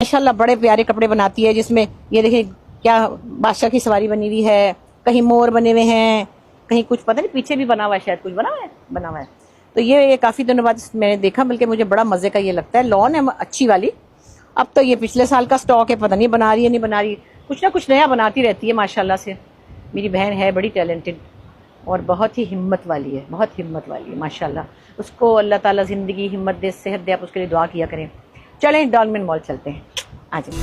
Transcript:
माशाल्लाह बड़े प्यारे कपड़े बनाती है, जिसमें ये देखिए क्या बादशाह की सवारी बनी हुई है, कहीं मोर बने हुए हैं, कहीं कुछ पता नहीं पीछे भी बना हुआ है, शायद कुछ बना हुआ है। तो ये काफी दिनों बाद मैंने देखा, बल्कि मुझे बड़ा मजे का ये लगता है। लॉन है अच्छी वाली। अब तो ये पिछले साल का स्टॉक है, पता नहीं बना रही है नहीं बना रही, कुछ ना कुछ नया बनाती रहती है माशाल्लाह से। मेरी बहन है बड़ी टैलेंटेड और बहुत ही हिम्मत वाली है, बहुत हिम्मत वाली है माशाल्लाह। उसको अल्लाह ताला जिंदगी हिम्मत दे, सेहत दे, आप उसके लिए दुआ किया करें। चलें डॉल्मेन मॉल चलते हैं, आ जाए।